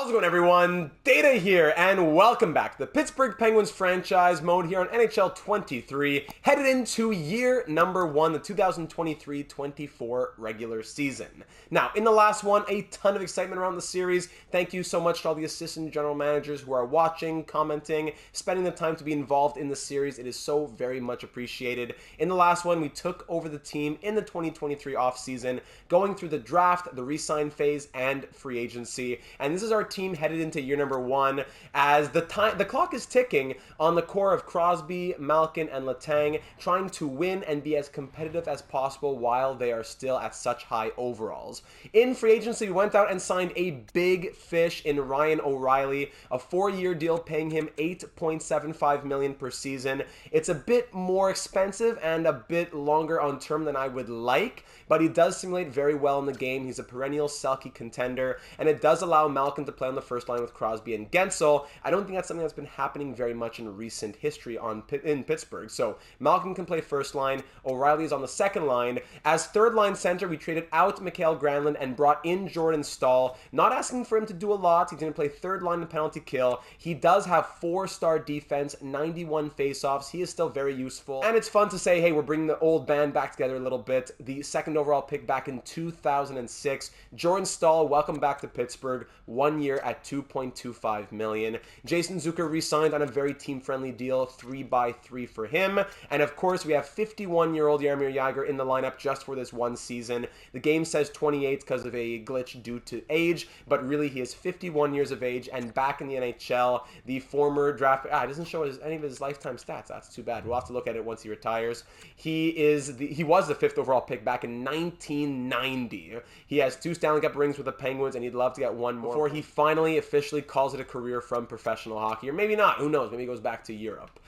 How's it going, everyone? Data here, and welcome back to the Pittsburgh Penguins franchise mode here on NHL 23, headed into year number 1, the 2023-24 regular season. Now, in the last one, a ton of excitement around the series. Thank you so much to all the assistant general managers who are watching, commenting, spending the time to be involved in the series. It is so very much appreciated. In the last one, we took over the team in the 2023 offseason, going through the draft, the re-sign phase, and free agency. And this is our team headed into year number 1 as the clock is ticking on the core of Crosby, Malkin, and Letang, trying to win and be as competitive as possible while they are still at such high overalls. In free agency, we went out and signed a big fish in Ryan O'Reilly, a 4-year deal paying him $8.75 million per season. It's a bit more expensive and a bit longer on term than I would like, but he does simulate very well in the game. He's a perennial Selke contender, and it does allow Malkin to play on the first line with Crosby and Gensel. I don't think that's something that's been happening very much in recent history in Pittsburgh. So Malkin can play first line. O'Reilly is on the second line. As third line center, we traded out Mikael Granlund and brought in Jordan Staal. Not asking for him to do a lot. He's going to play third line in penalty kill. He does have 4-star defense, 91 faceoffs. He is still very useful. And it's fun to say, hey, we're bringing the old band back together a little bit. The second overall pick back in 2006. Jordan Staal, welcome back to Pittsburgh. 1 year at $2.25 million. Jason Zucker re-signed on a very team-friendly deal, 3x3 for him. And of course, we have 51-year-old Jaromir Jagr in the lineup just for this one season. The game says 28 because of a glitch due to age, but really he is 51 years of age and back in the NHL. The former draft, it doesn't show any of his lifetime stats. That's too bad. We'll have to look at it once he retires. He was the 5th overall pick back in 1990. He has 2 Stanley Cup rings with the Penguins, and he'd love to get one more before he finally officially calls it a career from professional hockey. Or maybe not. Who knows? Maybe he goes back to Europe.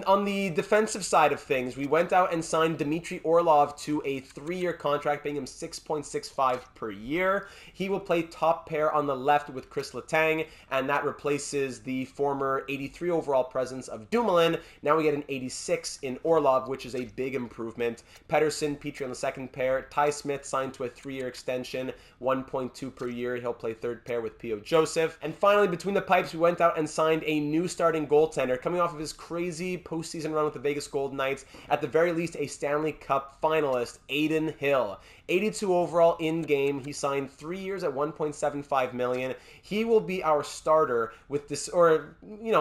On the defensive side of things, we went out and signed Dmitry Orlov to a 3-year contract, paying him $6.65 per year. He will play top pair on the left with Chris Letang, and that replaces the former 83 overall presence of Dumoulin. Now we get an 86 in Orlov, which is a big improvement. Pettersson, Petrie on the second pair. Ty Smith signed to a 3-year extension, 1.2 per year. He'll play third pair with P.O. Joseph. And finally, between the pipes, we went out and signed a new starting goaltender coming off of his crazy postseason run with the Vegas Golden Knights. At the very least, a Stanley Cup finalist, Adin Hill. 82 overall in game. He signed 3 years at $1.75 million. He will be our starter with this, or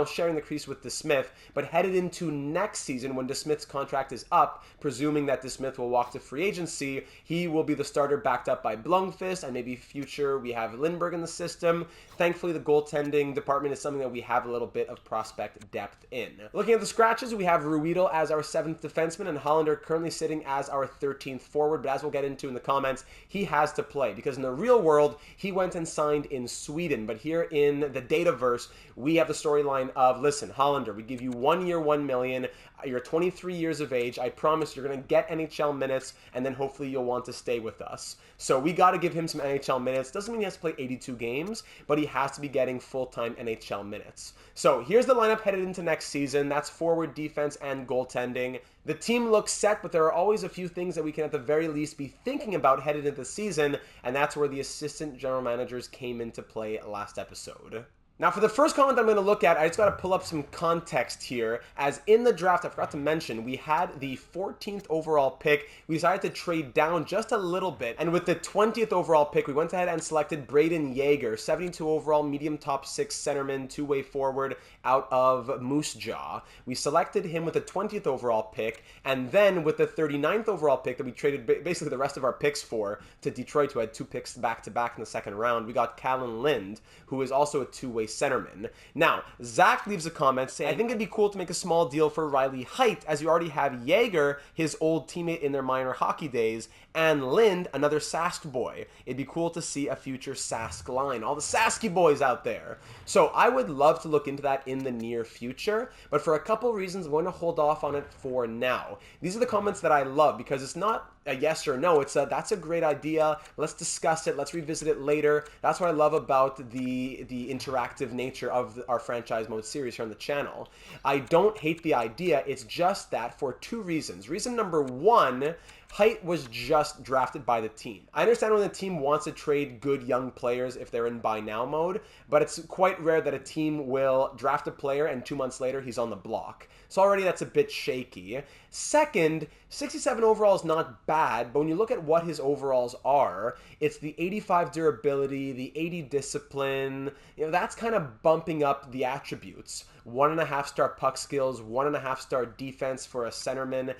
sharing the crease with DeSmith. But headed into next season, when DeSmith's contract is up, presuming that DeSmith will walk to free agency, he will be the starter, backed up by Blomqvist, and maybe future we have Lindbergh in the system. Thankfully, the goaltending department is something that we have a little bit of prospect depth in. Looking at the scratches, we have Ruedel as our 7th defenseman, and Hollander currently sitting as our 13th forward. But as we'll get into in the comments, he has to play because in the real world, he went and signed in Sweden. But here in the Dataverse, we have the storyline of, listen, Hollander, we give you 1 year, $1 million. You're 23 years of age. I promise you're going to get NHL minutes, and then hopefully you'll want to stay with us. So we got to give him some NHL minutes. Doesn't mean he has to play 82 games, but he has to be getting full-time NHL minutes. So here's the lineup headed into next season. That's forward, defense, and goaltending. The team looks set, but there are always a few things that we can at the very least be thinking about headed into the season, and that's where the assistant general managers came into play last episode. Now, for the first comment I'm going to look at, I just got to pull up some context here. As in the draft, I forgot to mention, we had the 14th overall pick. We decided to trade down just a little bit. And with the 20th overall pick, we went ahead and selected Brayden Yager, 72 overall, medium top 6 centerman, 2-way forward out of Moose Jaw. We selected him with the 20th overall pick. And then with the 39th overall pick that we traded basically the rest of our picks for to Detroit, who had 2 picks back-to-back in the second round, we got Callan Lind, who is also a 2-way centerman. Now, Zach leaves a comment saying, I think it'd be cool to make a small deal for Riley Heidt, as you already have Jaeger, his old teammate in their minor hockey days, and Lind, another Sask boy. It'd be cool to see a future Sask line. All the Sasky boys out there. So I would love to look into that in the near future, but for a couple reasons, I'm going to hold off on it for now. These are the comments that I love, because it's not a yes or no. It's a, that's a great idea. Let's discuss it. Let's revisit it later. That's what I love about the interactive nature of our franchise mode series here on the channel. I don't hate the idea. It's just that for 2 reasons. Reason number 1, Height was just drafted by the team. I understand when the team wants to trade good young players if they're in buy now mode, but it's quite rare that a team will draft a player and 2 months later he's on the block. So already that's a bit shaky. Second, 67 overall is not bad, but when you look at what his overalls are, it's the 85 durability, the 80 discipline, that's kind of bumping up the attributes. 1.5 star puck skills, 1.5 star defense for a centerman.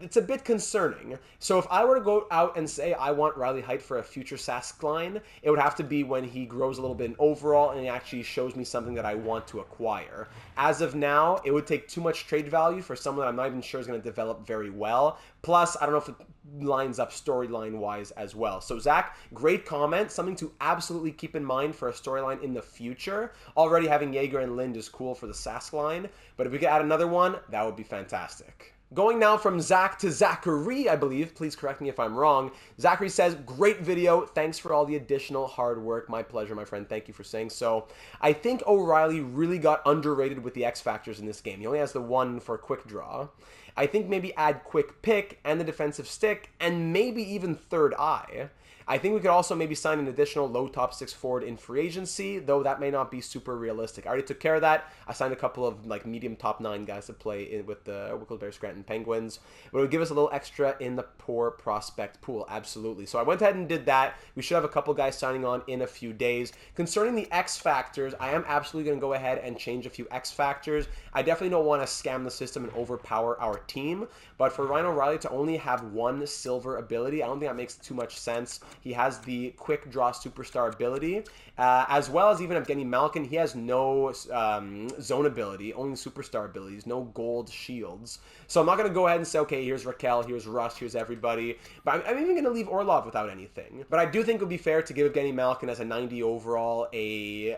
It's a bit concerning. So if I were to go out and say I want Riley Heidt for a future Sask line, it would have to be when he grows a little bit in overall and he actually shows me something that I want to acquire. As of now, it would take too much trade value for someone that I'm not even sure is going to develop very well. Plus, I don't know if it lines up storyline-wise as well. So, Zach, great comment. Something to absolutely keep in mind for a storyline in the future. Already having Jaeger and Lind is cool for the Sask line, but if we could add another one, that would be fantastic. Going now from Zach to Zachary, I believe. Please correct me if I'm wrong. Zachary says, great video. Thanks for all the additional hard work. My pleasure, my friend. Thank you for saying so. I think O'Reilly really got underrated with the X factors in this game. He only has the one for quick draw. I think maybe add quick pick and the defensive stick and maybe even third eye. I think we could also maybe sign an additional low top 6 forward in free agency, though that may not be super realistic. I already took care of that. I signed a couple of like medium top 9 guys to play with the Wicklow Scranton Penguins, but it would give us a little extra in the poor prospect pool, absolutely. So I went ahead and did that. We should have a couple guys signing on in a few days. Concerning the X factors, I am absolutely going to go ahead and change a few X factors. I definitely don't want to scam the system and overpower our team, but for Ryan O'Reilly to only have one silver ability, I don't think that makes too much sense. He has the quick draw superstar ability, as well as even Evgeny Malkin. He has no zone ability, only superstar abilities, no gold shields. So I'm not going to go ahead and say, okay, here's Raquel, here's Russ, here's everybody. But I'm even going to leave Orlov without anything. But I do think it would be fair to give Evgeny Malkin as a 90 overall a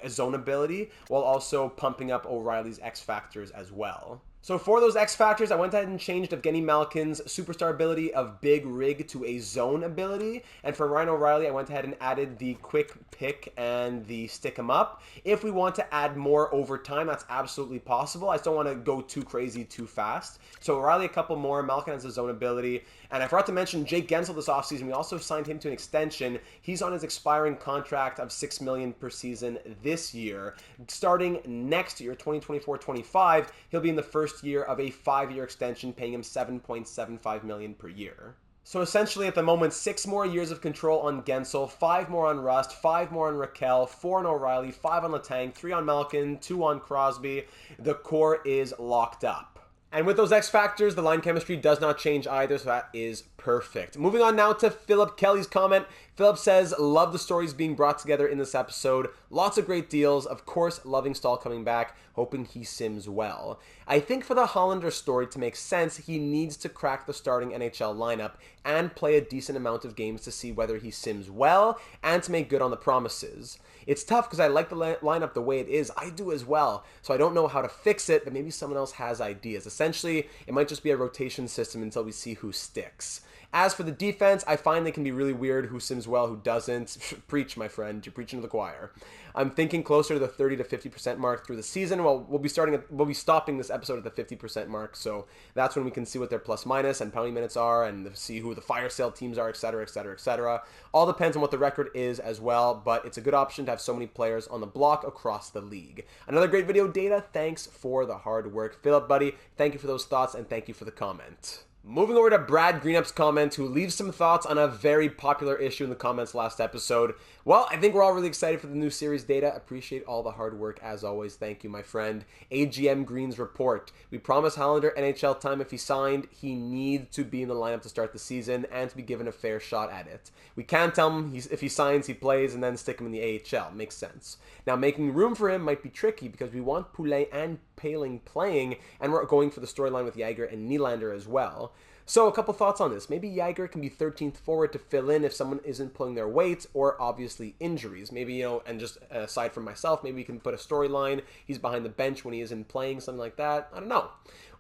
zone ability, while also pumping up O'Reilly's X factors as well. So for those X factors, I went ahead and changed Evgeny Malkin's superstar ability of Big Rig to a zone ability. And for Ryan O'Reilly, I went ahead and added the quick pick and the stick 'em up. If we want to add more over time, that's absolutely possible. I just don't want to go too crazy too fast. So O'Reilly a couple more, Malkin has a zone ability. And I forgot to mention Jake Gensel this offseason. We also signed him to an extension. He's on his expiring contract of $6 million per season this year. Starting next year, 2024-25, he'll be in the first year of a 5-year extension, paying him $7.75 million per year. So essentially at the moment, 6 more years of control on Gensel, 5 more on Rust, 5 more on Raquel, 4 on O'Reilly, 5 on Letang, 3 on Malkin, 2 on Crosby. The core is locked up. And with those X factors, the line chemistry does not change either, so that is perfect. Moving on now to Philip Kelly's comment. Philip says, love the stories being brought together in this episode. Lots of great deals. Of course, loving Stahl coming back, hoping he sims well. I think for the Hollander story to make sense, he needs to crack the starting NHL lineup and play a decent amount of games to see whether he sims well and to make good on the promises. It's tough because I like the lineup the way it is. I do as well. So I don't know how to fix it, but maybe someone else has ideas. Essentially, it might just be a rotation system until we see who sticks. As for the defense, I find they can be really weird, who sims well, who doesn't. Preach, my friend. You're preaching to the choir. I'm thinking closer to the 30 to 50% mark through the season. Well, we'll be stopping this episode at the 50% mark, so that's when we can see what their plus minus and penalty minutes are and see who the fire sale teams are, etc., etc., etc. All depends on what the record is as well, but it's a good option to have so many players on the block across the league. Another great video, Data. Thanks for the hard work. Philip, buddy, thank you for those thoughts and thank you for the comment. Moving over to Brad Greenup's comment, who leaves some thoughts on a very popular issue in the comments last episode. Well, I think we're all really excited for the new series, Data. Appreciate all the hard work as always. Thank you, my friend. AGM Green's report. We promised Hollander NHL time if he signed. He needs to be in the lineup to start the season and to be given a fair shot at it. We can't tell him if he signs, he plays, and then stick him in the AHL. Makes sense. Now, making room for him might be tricky because we want Poulet and Paling playing, and we're going for the storyline with Jaeger and Nylander as well. So a couple thoughts on this. Maybe Jaeger can be 13th forward to fill in if someone isn't pulling their weight, or obviously injuries. Maybe, and just aside from myself, maybe we can put a storyline. He's behind the bench when he isn't playing, something like that. I don't know.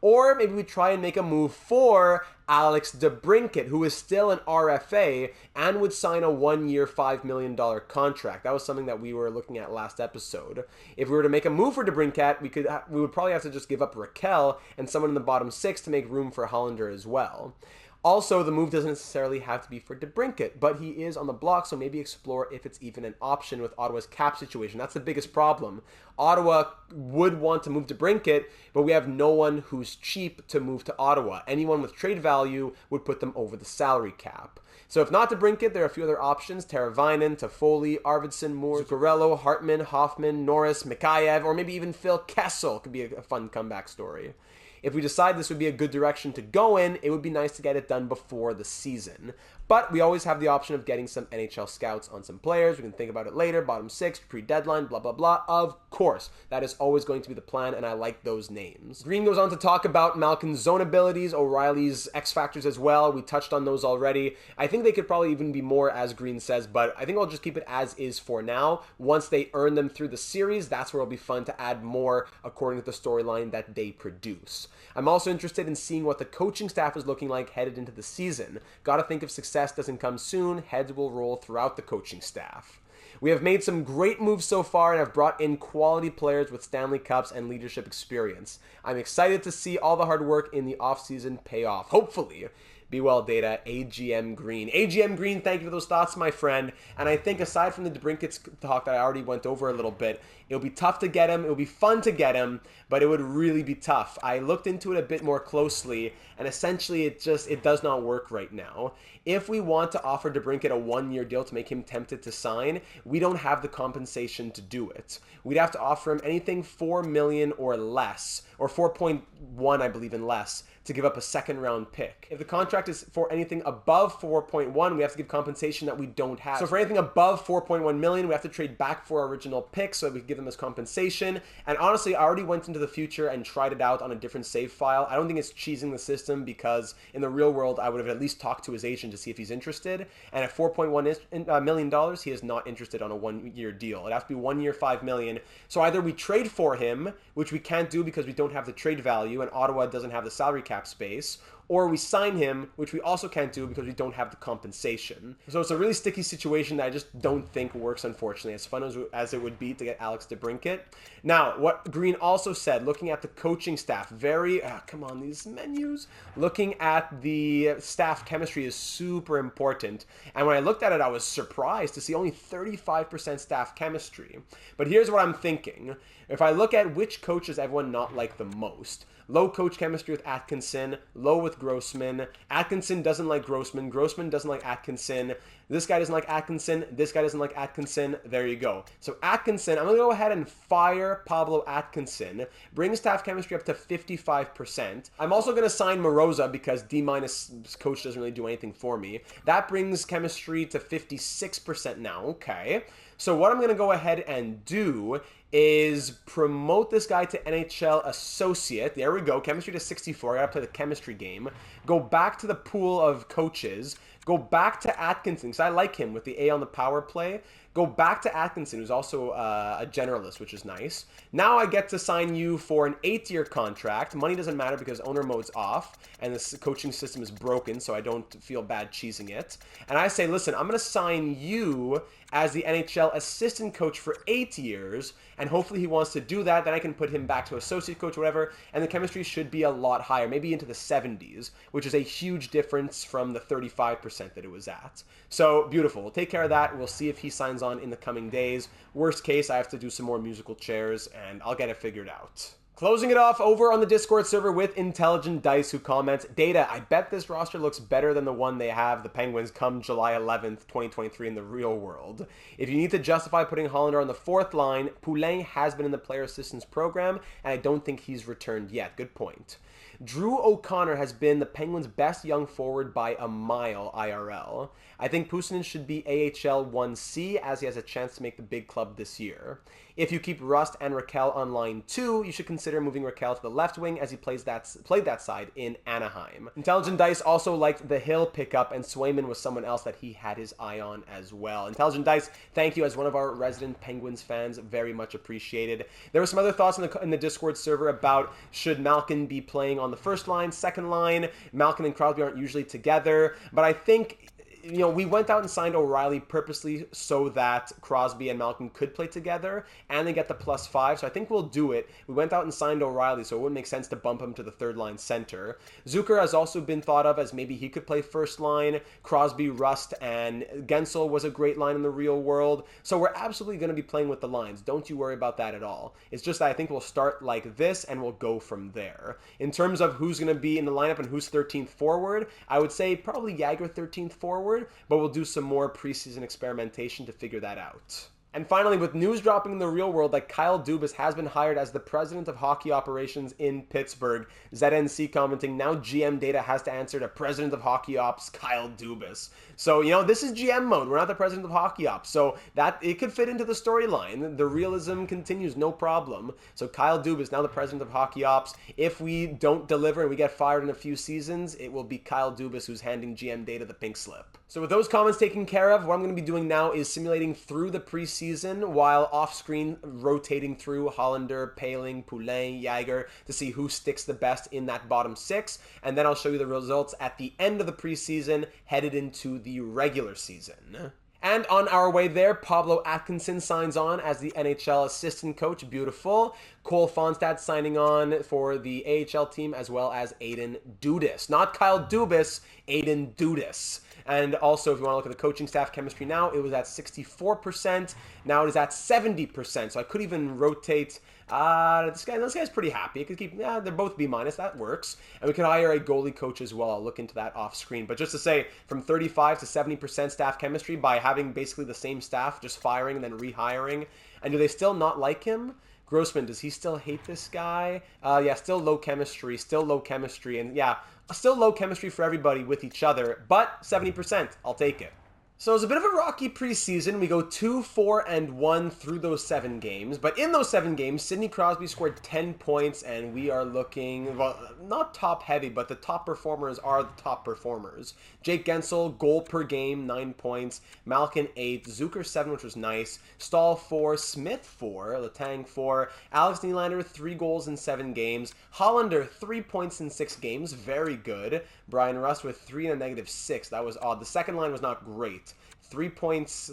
Or maybe we try and make a move for Alex DeBrincat, who is still an RFA and would sign a 1-year, $5 million contract. That was something that we were looking at last episode. If we were to make a move for DeBrincat, we would probably have to just give up Raquel and someone in the bottom 6 to make room for Hollander as well. Also, the move doesn't necessarily have to be for DeBrincat, but he is on the block, so maybe explore if it's even an option with Ottawa's cap situation. That's the biggest problem. Ottawa would want to move DeBrincat, but we have no one who's cheap to move to Ottawa. Anyone with trade value would put them over the salary cap. So if not DeBrincat, there are a few other options: Teravainen, Toffoli, Arvidsson, Moore, Zuccarello, Hartman, Hoffman, Norris, Mikheyev, or maybe even Phil Kessel could be a fun comeback story. If we decide this would be a good direction to go in, it would be nice to get it done before the season. But we always have the option of getting some NHL scouts on some players. We can think about it later, bottom six, pre-deadline, blah, blah, blah. Of course, that is always going to be the plan, and I like those names. Green goes on to talk about Malkin's zone abilities, O'Reilly's X factors as well. We touched on those already. I think they could probably even be more, as Green says, but I think I'll just keep it as is for now. Once they earn them through the series, that's where it'll be fun to add more according to the storyline that they produce. I'm also interested in seeing what the coaching staff is looking like headed into the season. Gotta think if success doesn't come soon, heads will roll throughout the coaching staff. We have made some great moves so far and have brought in quality players with Stanley Cups and leadership experience. I'm excited to see all the hard work in the offseason pay off, hopefully. Be well, Data. AGM Green. AGM Green, thank you for those thoughts, my friend. And I think aside from the DeBrincat talk that I already went over a little bit, it'll be tough to get him. It'll be fun to get him, but it would really be tough. I looked into it a bit more closely, and essentially it does not work right now. If we want to offer DeBrincat a one-year deal to make him tempted to sign, we don't have the compensation to do it. We'd have to offer him anything $4 million or less, or 4.1, I believe, and less, to give up a second-round pick. If the contract is for anything above 4.1, we have to give compensation that we don't have. So for anything above 4.1 million, we have to trade back for our original pick so that we can give them as compensation. And honestly, I already went into the future and tried it out on a different save file. I don't think it's cheesing the system, because in the real world, I would have at least talked to his agent to see if he's interested. And at $4.1 million, he is not interested on a one-year deal. It has to be 1 year, $5 million. So either we trade for him, which we can't do because we don't have the trade value and Ottawa doesn't have the salary cap space, or we sign him, which we also can't do because we don't have the compensation. So it's a really sticky situation that I just don't think works, unfortunately, as fun as it would be to get Alex DeBrincat. Now, what Green also said, looking at the coaching staff, come on, these menus. Looking at the staff chemistry is super important. And when I looked at it, I was surprised to see only 35% staff chemistry. But here's what I'm thinking. If I look at which coach does everyone not like the most, low coach chemistry with Atkinson, low with Grossman. Atkinson doesn't like Grossman. Grossman doesn't like Atkinson. This guy doesn't like Atkinson. This guy doesn't like Atkinson. There you go. So Atkinson, I'm going to go ahead and fire Pablo Atkinson. Bring staff chemistry up to 55%. I'm also going to sign Moroza because D- coach doesn't really do anything for me. That brings chemistry to 56% now. Okay. So what I'm going to go ahead and do is promote this guy to NHL Associate. There we go. Chemistry to 64. I got to play the chemistry game. Go back to the pool of coaches. Go back to Atkinson, because I like him with the A on the power play. Go back to Atkinson, who's also a generalist, which is nice. Now I get to sign you for an 8-year contract. Money doesn't matter because owner mode's off, and this coaching system is broken, so I don't feel bad cheesing it. And I say, listen, I'm going to sign you as the NHL assistant coach for 8 years, and hopefully he wants to do that. Then I can put him back to associate coach, whatever, and the chemistry should be a lot higher, maybe into the 70s, which is a huge difference from the 35% that it was at. So, beautiful. We'll take care of that. We'll see if he signs on in the coming days. Worst case, I have to do some more musical chairs, and I'll get it figured out. Closing it off over on the Discord server with Intelligent Dice, who comments, Data, I bet this roster looks better than the one they have the Penguins come July 11th, 2023 in the real world. If you need to justify putting Hollander on the fourth line, Poulin has been in the player assistance program, and I don't think he's returned yet. Good point. Drew O'Connor has been the Penguins' best young forward by a mile IRL. I think Pusanen should be AHL 1C as he has a chance to make the big club this year. If you keep Rust and Raquel on line 2, you should consider moving Raquel to the left wing as he played that side in Anaheim. Intelligent Dice also liked the Hill pickup, and Swayman was someone else that he had his eye on as well. Intelligent Dice, thank you as one of our resident Penguins fans. Very much appreciated. There were some other thoughts in the Discord server about should Malkin be playing on the first line, second line. Malkin and Crosby aren't usually together, but I think we went out and signed O'Reilly purposely so that Crosby and Malkin could play together, and they get the +5, so I think we'll do it. We went out and signed O'Reilly, so it wouldn't make sense to bump him to the third-line center. Zucker has also been thought of as maybe he could play first line. Crosby, Rust, and Gensel was a great line in the real world, so we're absolutely going to be playing with the lines. Don't you worry about that at all. It's just that I think we'll start like this, and we'll go from there. In terms of who's going to be in the lineup and who's 13th forward, I would say probably Jagr 13th forward, but we'll do some more preseason experimentation to figure that out. And finally, with news dropping in the real world that Kyle Dubas has been hired as the president of hockey operations in Pittsburgh, ZNC commenting, now GM data has to answer to president of hockey ops, Kyle Dubas. So, this is GM mode. We're not the president of hockey ops. So that it could fit into the storyline. The realism continues, no problem. So Kyle Dubas, now the president of hockey ops. If we don't deliver and we get fired in a few seasons, it will be Kyle Dubas who's handing GM data the pink slip. So with those comments taken care of, what I'm going to be doing now is simulating through the preseason while off-screen rotating through Hollander, Poehling, Poulin, Jagr to see who sticks the best in that bottom 6. And then I'll show you the results at the end of the preseason headed into the regular season. And on our way there, Pablo Atkinson signs on as the NHL assistant coach. Beautiful. Cole Fonstad signing on for the AHL team, as well as Aiden Dudis. Not Kyle Dubas, Aiden Dudis. And also, if you want to look at the coaching staff chemistry now, it was at 64%. Now it is at 70%. So I could even rotate. This guy's pretty happy. It could keep, they're both B-, that works. And we could hire a goalie coach as well. I'll look into that off screen. But just to say, from 35 to 70% staff chemistry by having basically the same staff, just firing and then rehiring. And do they still not like him? Grossman, does he still hate this guy? Yeah, still low chemistry, and yeah, still low chemistry for everybody with each other, but 70%, I'll take it. So it's a bit of a rocky preseason. We go 2-4-1 through those 7 games. But in those 7 games, Sidney Crosby scored 10 points, and we are looking, well, not top heavy, but the top performers are the top performers. Jake Gensel, goal per game, 9 points. Malkin, 8. Zucker, 7, which was nice. Stahl, 4. Smith, 4. Letang, 4. Alex Nylander, 3 goals in 7 games. Hollander, 3 points in 6 games. Very good. Brian Rust with 3 and a -6. That was odd. The second line was not great. 3 points,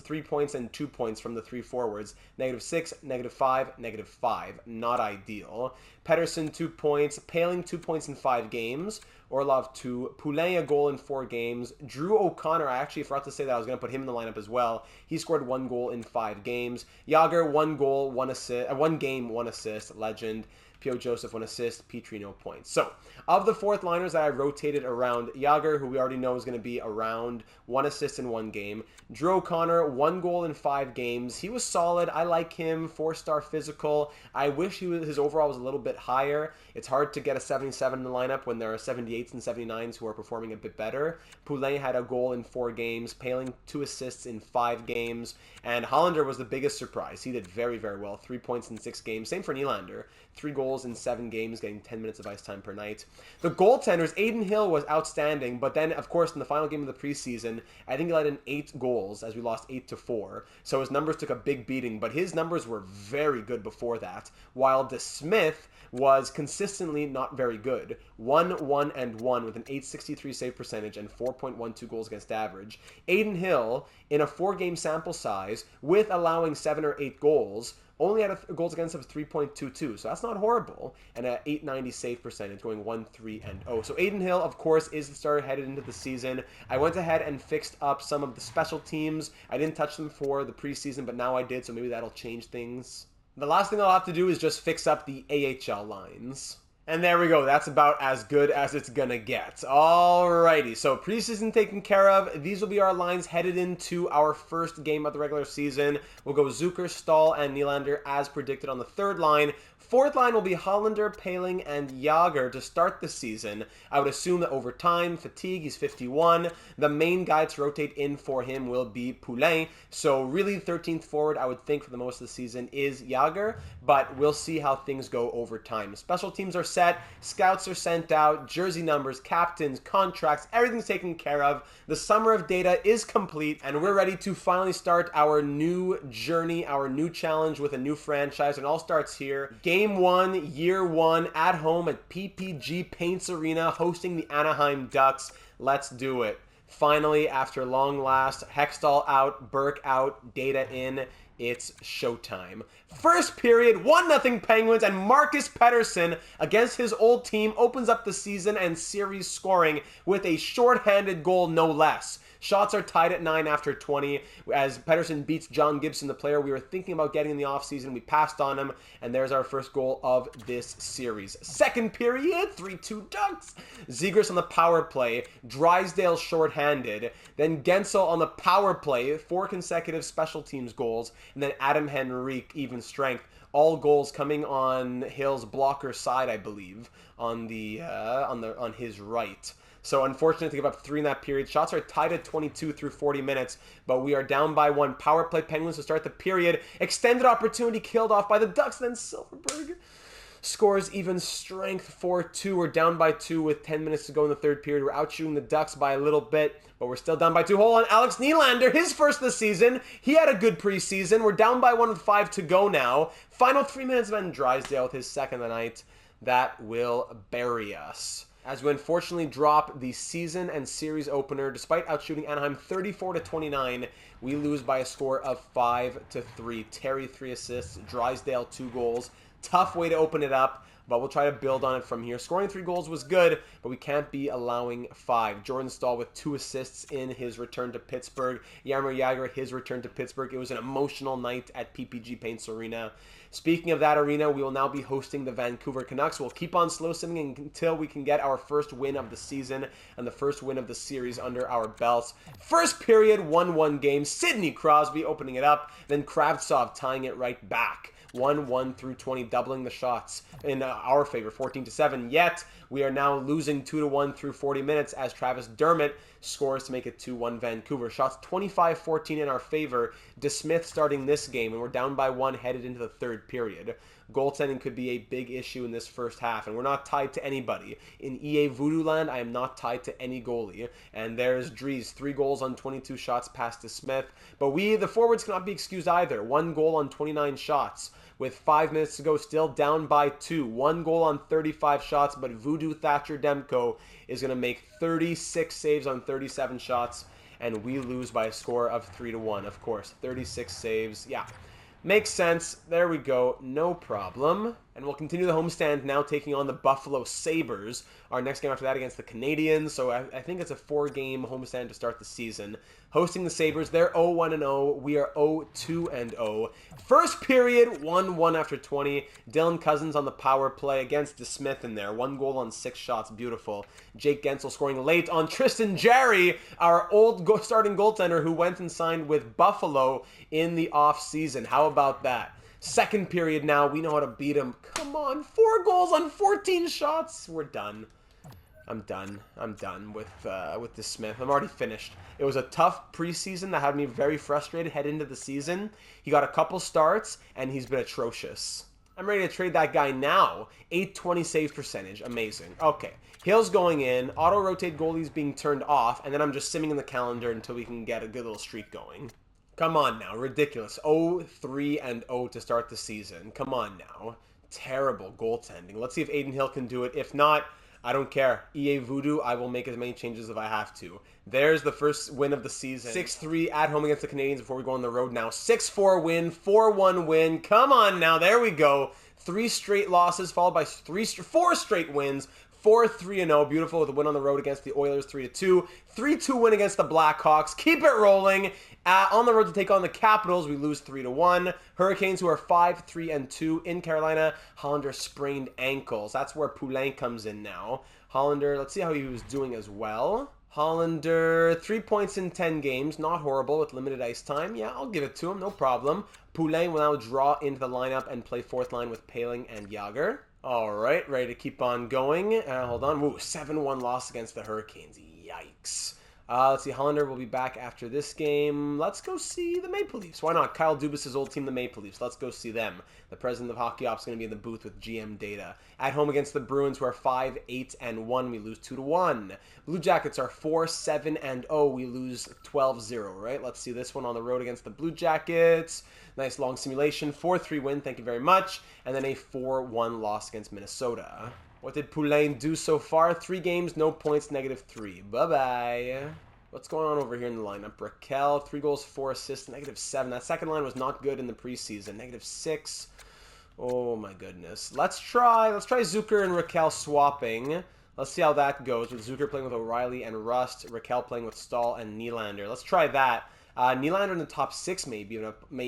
and 2 points from the 3 forwards. -6, -5, -5. Not ideal. Pedersen, 2 points. Poehling, 2 points in 5 games. Orlov, 2. Poulin, a goal in 4 games. Drew O'Connor, I actually forgot to say that I was going to put him in the lineup as well. He scored 1 goal in 5 games. Jagr, 1 goal, 1 assist, 1 game, 1 assist. Legend. P.O. Joseph, 1 assist. Petrie, no points. So, of the fourth liners that I rotated around, Jagr, who we already know is going to be around 1 assist in 1 game. Drew O'Connor, 1 goal in 5 games. He was solid. I like him. 4-star physical. I wish his overall was a little bit higher. It's hard to get a 77 in the lineup when there are 78s and 79s who are performing a bit better. Poulin had a goal in 4 games. Poehling, 2 assists in 5 games. And Hollander was the biggest surprise. He did very, very well. 3 points in 6 games. Same for Nylander. 3 goals in 7 games, getting 10 minutes of ice time per night. The goaltenders, Aiden Hill was outstanding, but then, of course, in the final game of the preseason, I think he let in 8 goals as we lost 8-4. So his numbers took a big beating, but his numbers were very good before that, while DeSmith was consistently not very good. 1-1-1 with an .863 save percentage and 4.12 goals against average. Aiden Hill, in a 4-game sample size, with allowing 7 or 8 goals, only had a goals against of 3.22, so that's not horrible, and an .890 save percentage, going 1-3-0. So Aiden Hill, of course, is the starter headed into the season. I went ahead and fixed up some of the special teams. I didn't touch them for the preseason, but now I did, so maybe that'll change things. The last thing I'll have to do is just fix up the AHL lines. And there we go. That's about as good as it's gonna get. Alrighty, so preseason taken care of. These will be our lines headed into our first game of the regular season. We'll go Zucker, Stahl, and Nylander as predicted on the 3rd line. 4th line will be Hollander, Poehling, and Jagr to start the season. I would assume that over time, fatigue, he's 51. The main guy to rotate in for him will be Poulin. So really, 13th forward, I would think for the most of the season, is Jagr. But we'll see how things go over time. Special teams are set. Scouts are sent out. Jersey numbers, captains, contracts, everything's taken care of. The summer of data is complete. And we're ready to finally start our new journey, our new challenge with a new franchise. And it all starts here. Game 1, Year 1, at home at PPG Paints Arena, hosting the Anaheim Ducks. Let's do it. Finally, after long last, Hextall out, Burke out, Data in. It's showtime. First period, 1-0 Penguins, and Marcus Pettersson against his old team opens up the season and series scoring with a shorthanded goal, no less. Shots are tied at 9 after 20 as Pettersson beats John Gibson, the player we were thinking about getting in the offseason. We passed on him, and there's our first goal of this series. Second period, 3-2 Ducks. Zegras on the power play, Drysdale shorthanded, then Gensel on the power play, 4 consecutive special teams goals, and then Adam Henrique, even strength. All goals coming on Hill's blocker side, I believe, on his right. So unfortunate to give up 3 in that period. Shots are tied at 22 through 40 minutes, but we are down by 1. Power play Penguins to start the period. Extended opportunity killed off by the Ducks. Then Silverberg scores even strength 4-2. We're down by 2 with 10 minutes to go in the third period. We're outshooting the Ducks by a little bit, but we're still down by 2. Hold on, Alex Nylander, his first of the season. He had a good preseason. We're down by 1 with 5 to go now. Final 3 minutes, Ben Drysdale with his second of the night. That will bury us, as we unfortunately drop the season and series opener. Despite outshooting Anaheim 34-29, we lose by a score of 5-3. Terry 3 assists, Drysdale 2 goals. Tough way to open it up, but we'll try to build on it from here. Scoring 3 goals was good, but we can't be allowing 5. Jordan Staal with 2 assists in his return to Pittsburgh. Jaromir Jagr, his return to Pittsburgh. It was an emotional night at PPG Paints Arena. Speaking of that arena, we will now be hosting the Vancouver Canucks. We'll keep on slow simming until we can get our first win of the season and the first win of the series under our belts. First period, 1-1 game. Sidney Crosby opening it up, then Kravtsov tying it right back. 1-1 through 20, doubling the shots in our favor, 14-7. Yet, we are now losing 2-1 through 40 minutes as Travis Dermott scores to make it 2-1 Vancouver. Shots 25-14 in our favor. DeSmith starting this game, and we're down by 1 headed into the third period. Goaltending could be a big issue in this first half, and we're not tied to anybody. In EA Voodoo Land, I am not tied to any goalie. And there's Dries, 3 goals on 22 shots past DeSmith. But we, the forwards, cannot be excused either. 1 goal on 29 shots. With 5 minutes to go, still down by 2. 1 goal on 35 shots, but Voodoo Thatcher Demko is going to make 36 saves on 37 shots, and we lose by a score of 3-1, of course. 36 saves, yeah. Makes sense. There we go. No problem. And we'll continue the homestand now, taking on the Buffalo Sabres. Our next game after that against the Canadiens. So I think it's a 4-game homestand to start the season. Hosting the Sabres, they're 0-1-0. We are 0-2-0. First period, 1-1 after 20. Dylan Cousins on the power play against DeSmith in there. 1 goal on 6 shots. Beautiful. Jake Gensel scoring late on Tristan Jarry, our old starting goaltender who went and signed with Buffalo in the offseason. How about that? Second period now. We know how to beat him. Come on. 4 goals on 14 shots. We're done. I'm done. I'm done with DeSmith. I'm already finished. It was a tough preseason that had me very frustrated heading into the season. He got a couple starts, and he's been atrocious. I'm ready to trade that guy now. 820 save percentage. Amazing. Okay. Hill's going in. Auto-rotate goalies being turned off, and then I'm just simming in the calendar until we can get a good little streak going. Come on now. Ridiculous. 0-3-0 to start the season. Come on now. Terrible goaltending. Let's see if Aiden Hill can do it. If not, I don't care. EA Voodoo, I will make as many changes if I have to. There's the first win of the season. 6-3 at home against the Canadiens before we go on the road now. 6-4 win, 4-1 win. Come on now. There we go. 3 straight losses followed by 4 straight wins. 4-3-0. Beautiful with a win on the road against the Oilers 3-2. 3-2 win against the Blackhawks. Keep it rolling. On the road to take on the Capitals, we lose 3-1. Hurricanes, who are 5-3-2 in Carolina. Hollander sprained ankles. That's where Poulin comes in now. Hollander, let's see how he was doing as well. Hollander, 3 points in 10 games. Not horrible with limited ice time. Yeah, I'll give it to him. No problem. Poulin will now draw into the lineup and play fourth line with Paling and Jagr. All right, ready to keep on going. Hold on. Woo, 7-1 loss against the Hurricanes. Yikes. Let's see. Hollander will be back after this game. Let's go see the Maple Leafs. Why not? Kyle Dubas' old team, the Maple Leafs. Let's go see them. The president of Hockey Ops is going to be in the booth with GM Data. At home against the Bruins, who are 5-8-1. We lose 2-1. Blue Jackets are 4-7-0. We lose 12-0, right? Let's see this one on the road against the Blue Jackets. Nice long simulation. 4-3 win. Thank you very much. And then a 4-1 loss against Minnesota. What did Poulin do so far? 3 games, no points, -3. Bye-bye. What's going on over here in the lineup? Raquel, 3 goals, 4 assists, -7. That second line was not good in the preseason. -6. Oh my goodness. Let's try Zucker and Raquel swapping. Let's see how that goes with Zucker playing with O'Reilly and Rust, Raquel playing with Stahl and Nylander. Let's try that. Nylander in the top 6 may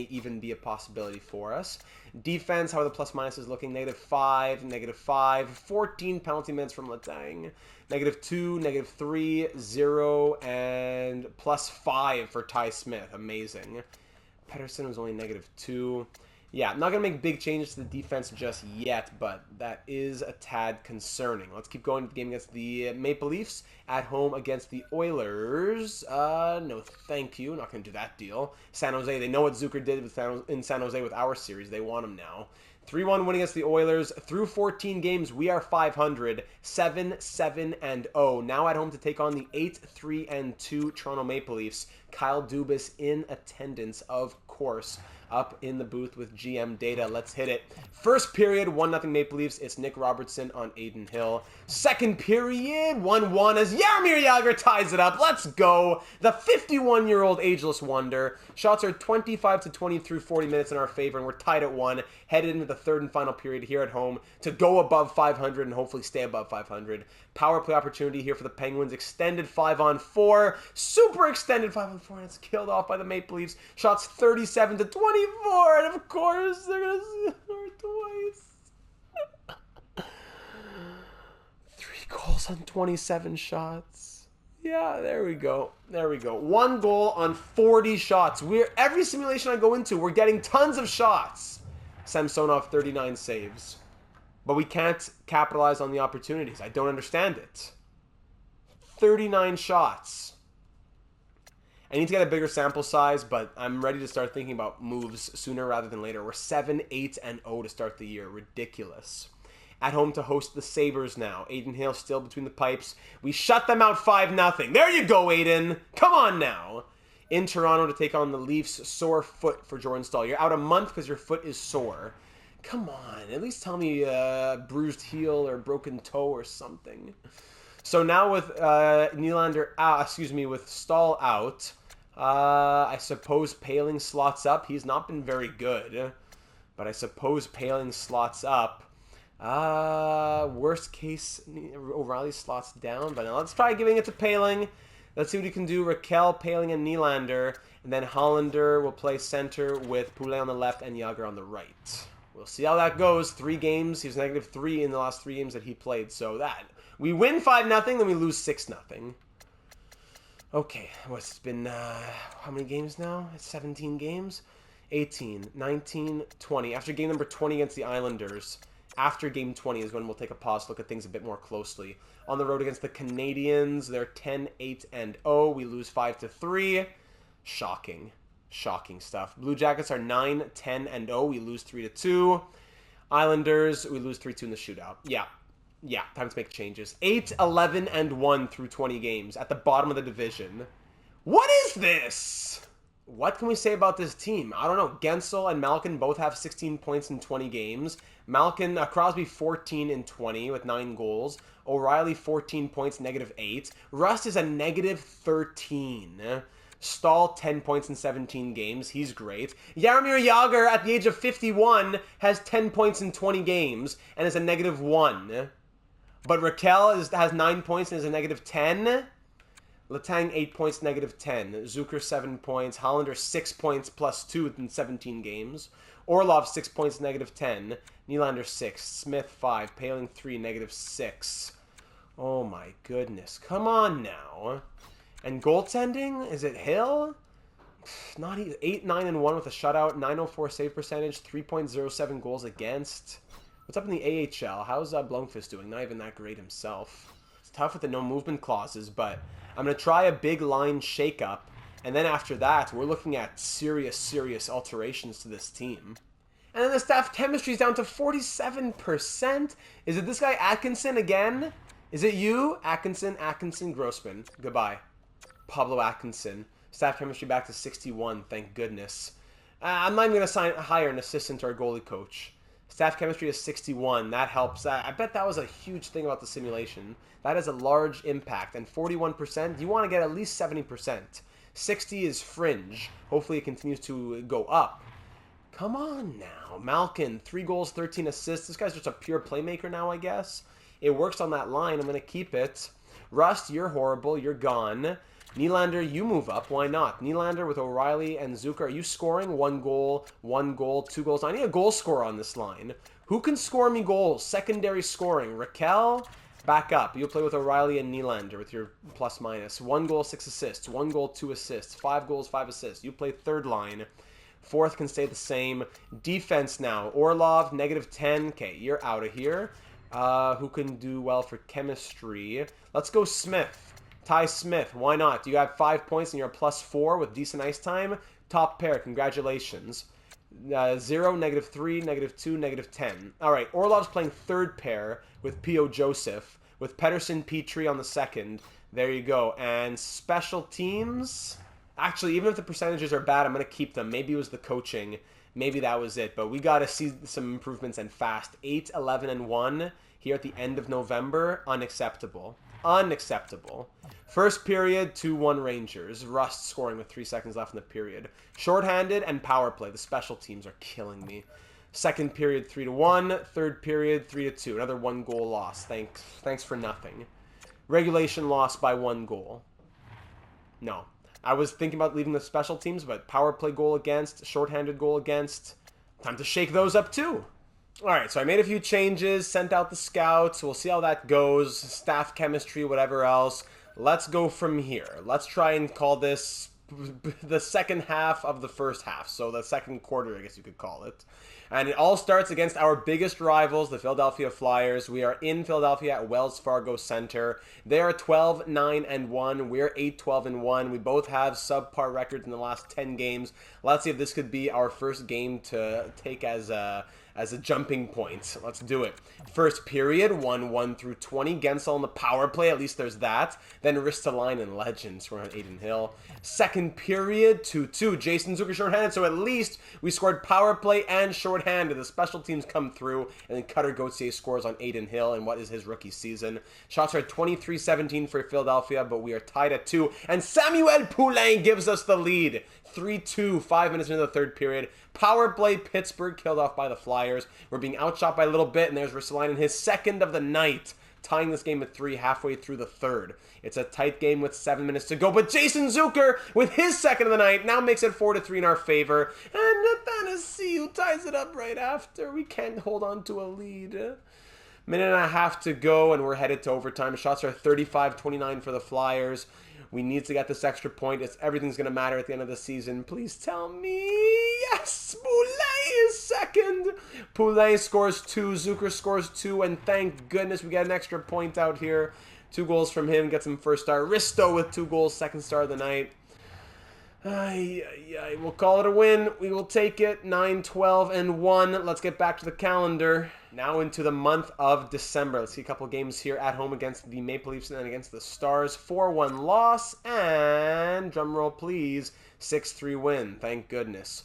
even be a possibility for us. Defense, how are the plus-minus is looking? -5, -5, 14 penalty minutes from Letang, -2, -3, 0, and +5 for Ty Smith. Amazing. Pettersson was only -2. Yeah, not going to make big changes to the defense just yet, but that is a tad concerning. Let's keep going to the game against the Maple Leafs at home against the Oilers. No, thank you. Not going to do that deal. San Jose, they know what Zucker did in San Jose with our series. They want him now. 3-1 win against the Oilers. Through 14 games, we are 500, 7-7-0. Now at home to take on the 8-3-2 Toronto Maple Leafs. Kyle Dubas in attendance, of course, up in the booth with GM Data. Let's hit it. First period, 1-0 Maple Leafs. It's Nick Robertson on Aiden Hill. Second period, 1-1 as Jaromir Jagr ties it up. Let's go. The 51-year-old ageless wonder. Shots are 25-20 through 40 minutes in our favor, and we're tied at 1. Headed into the third and final period here at home to go above 500 and hopefully stay above 500. Power play opportunity here for the Penguins. Extended 5-on-4. Super extended 5-on-4, and it's killed off by the Maple Leafs. Shots 37-24, and of course they're going to score twice. 3 goals on 27 shots. Yeah, there we go. There we go. 1 goal on 40 shots. Every simulation I go into, we're getting tons of shots. Samsonov, 39 saves. But we can't capitalize on the opportunities. I don't understand it. 39 shots. I need to get a bigger sample size, but I'm ready to start thinking about moves sooner rather than later. We're 7-8-0 to start the year. Ridiculous. At home to host the Sabres now. Aiden Hill still between the pipes. We shut them out 5-0. There you go, Aiden. Come on now. In Toronto to take on the Leafs. Sore foot for Jordan Stahl. You're out a month because your foot is sore. Come on, at least tell me bruised heel or broken toe or something. So now with with Stahl out, I suppose Paling slots up. He's not been very good, but I suppose Paling slots up. Worst case, O'Reilly slots down, but now let's try giving it to Paling. Let's see what he can do. Raquel, Paling, and Nylander, and then Hollander will play center with Poulet on the left and Jagr on the right. We'll see how that goes. 3 games. He was -3 in the last 3 games that he played. So that we win 5-0, then we lose 6-0. Okay, what's been how many games now? It's 17 games. 18, 19, 20. After game number 20 against the Islanders, after game 20 is when we'll take a pause, look at things a bit more closely. On the road against the Canadiens, they're 10-8-0. We lose 5-3. Shocking. Shocking stuff. Blue Jackets are 9-10-0. We lose 3-2. Islanders, we lose 3-2 in the shootout. Yeah, time to make changes. 8-11-1 through 20 games at the bottom of the division. What is this? What can we say about this team? I don't know. Gensel and Malkin both have 16 points in 20 games. Malkin, Crosby 14 in 20 with 9 goals. O'Reilly 14 points, -8. Rust is a -13. Stahl, 10 points in 17 games. He's great. Jaromir Jagr, at the age of 51, has 10 points in 20 games and is a -1. But Raquel has 9 points and is a -10. Letang, 8 points, -10. Zucker, 7 points. Hollander, 6 points, +2 in 17 games. Orlov, 6 points, -10. Nylander, 6. Smith, 5. Paling, 3, -6. Oh my goodness. Come on now. And goaltending? Is it Hill? Not even 8-9-1 with a shutout, 904 save percentage, 3.07 goals against. What's up in the AHL? How's Blomqvist doing? Not even that great himself. It's tough with the no movement clauses, but I'm going to try a big line shakeup, and then after that, we're looking at serious alterations to this team. And then the staff chemistry is down to 47%. Is it this guy Atkinson again? Is it you? Atkinson, Grossman. Goodbye. Pablo Atkinson. Staff chemistry back to 61, thank goodness. I'm not even going to hire an assistant or a goalie coach. Staff chemistry is 61. That helps. I bet that was a huge thing about the simulation. That is a large impact. And 41%, you want to get at least 70%. 60 is fringe. Hopefully it continues to go up. Come on now. Malkin, 3 goals, 13 assists. This guy's just a pure playmaker now, I guess. It works on that line. I'm going to keep it. Rust, you're horrible. You're gone. Nylander, you move up. Why not? Nylander with O'Reilly and Zucker. Are you scoring? 1 goal, 2 goals. I need a goal scorer on this line. Who can score me goals? Secondary scoring. Raquel, back up. You'll play with O'Reilly and Nylander with your plus minus. 1 goal, 6 assists. 1 goal, 2 assists. 5 goals, 5 assists. You play third line. Fourth can stay the same. Defense now. Orlov, -10. Okay, you're out of here. Who can do well for chemistry? Let's go Smith. Ty Smith, why not? You have 5 points and you're a +4 with decent ice time. Top pair, congratulations. 0, -3, -2, -10. All right, Orlov's playing third pair with P.O. Joseph, with Pedersen Petrie on the second. There you go. And special teams? Actually, even if the percentages are bad, I'm going to keep them. Maybe it was the coaching. Maybe that was it. But we got to see some improvements and fast. 8, 11, and 1 here at the end of November. Unacceptable. Unacceptable. First period, 2-1 Rangers. Rust scoring with 3 seconds left in the period. Shorthanded and power play. The special teams are killing me. Second period, 3-1. Third period, 3-2. Another 1 goal loss. Thanks for nothing. Regulation loss by 1 goal. No. I was thinking about leaving the special teams, but power play goal against, shorthanded goal against. Time to shake those up too. All right, so I made a few changes, sent out the scouts. We'll see how that goes. Staff chemistry, whatever else. Let's go from here. Let's try and call this the second half of the first half. So the second quarter, I guess you could call it. And it all starts against our biggest rivals, the Philadelphia Flyers. We are in Philadelphia at Wells Fargo Center. They are 12-9-1. We're 8-12-1. We both have subpar records in the last 10 games. Let's see if this could be our first game to take as a jumping point. Let's do it. First period, 1-1 through 20. Gensel on the power play. At least there's that. Then Ristolainen and Legends. We're on Aiden Hill. Second period, 2-2. Jason Zucker shorthanded. So at least we scored power play and shorthanded. The special teams come through. And then Cutter Gauthier scores on Aiden Hill in what is his rookie season. Shots are at 23-17 for Philadelphia, but we are tied at 2. And Samuel Poulin gives us the lead. 3-2, 5 minutes into the third period. Power play, Pittsburgh killed off by the Flyers. We're being outshot by a little bit, and there's Ristolainen, his second of the night, tying this game at 3 halfway through the third. It's a tight game with 7 minutes to go, but Jason Zucker, with his second of the night, now makes it 4-3 in our favor. And Athanasiou ties it up right after. We can't hold on to a lead. Minute and a half to go, and we're headed to overtime. Shots are 35-29 for the Flyers. We need to get this extra point. Everything's going to matter at the end of the season. Please tell me. Yes! Poulin is second. Poulin scores 2. Zucker scores 2. And thank goodness we get an extra point out here. 2 goals from him. Gets him first star. Risto with 2 goals. Second star of the night. We'll call it a win. We will take it. 9-12-1. Let's get back to the calendar. Now into the month of December. Let's see a couple games here at home against the Maple Leafs and then against the Stars. 4-1 loss and, drumroll please, 6-3 win. Thank goodness.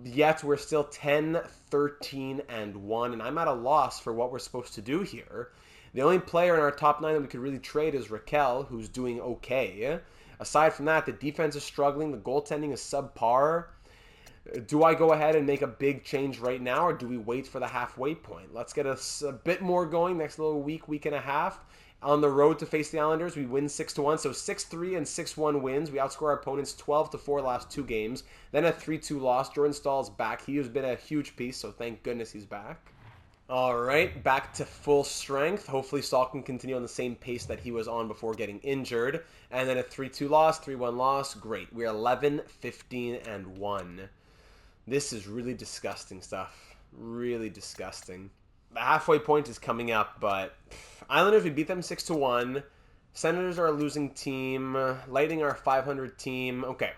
Yet we're still 10-13-1, and I'm at a loss for what we're supposed to do here. The only player in our top 9 that we could really trade is Raquel, who's doing okay. Aside from that, the defense is struggling. The goaltending is subpar. Do I go ahead and make a big change right now, or do we wait for the halfway point? Let's get us a bit more going next little week and a half. On the road to face the Islanders, we win 6-1, so 6-3 and 6-1 wins. We outscore our opponents 12-4 last 2 games. Then a 3-2 loss. Jordan Stahl's back. He has been a huge piece, so thank goodness he's back. All right, back to full strength. Hopefully Stahl can continue on the same pace that he was on before getting injured. And then a 3-2 loss, 3-1 loss. Great. We're 11-15-1. This is really disgusting stuff. Really disgusting. The halfway point is coming up, but Islanders, we beat them 6-1. Senators are a losing team. Lightning are a 500 team. Okay.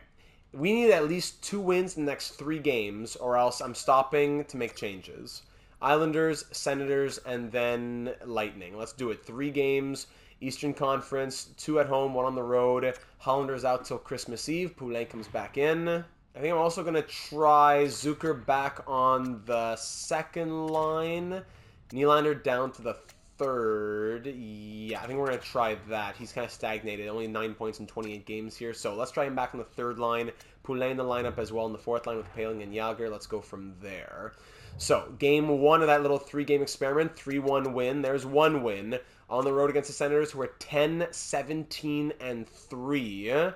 We need at least 2 wins in the next 3 games, or else I'm stopping to make changes. Islanders, Senators, and then Lightning. Let's do it. 3 games. Eastern Conference, 2 at home, 1 on the road. Hollander's out till Christmas Eve. Poulin comes back in. I think I'm also going to try Zucker back on the second line. Nylander down to the third. Yeah, I think we're going to try that. He's kind of stagnated. Only 9 points in 28 games here. So let's try him back on the third line. Poulet in the lineup as well in the fourth line with Paling and Yager. Let's go from there. So game one of that little 3-game experiment. 3-1 win. There's one win on the road against the Senators, who are 10-17-3.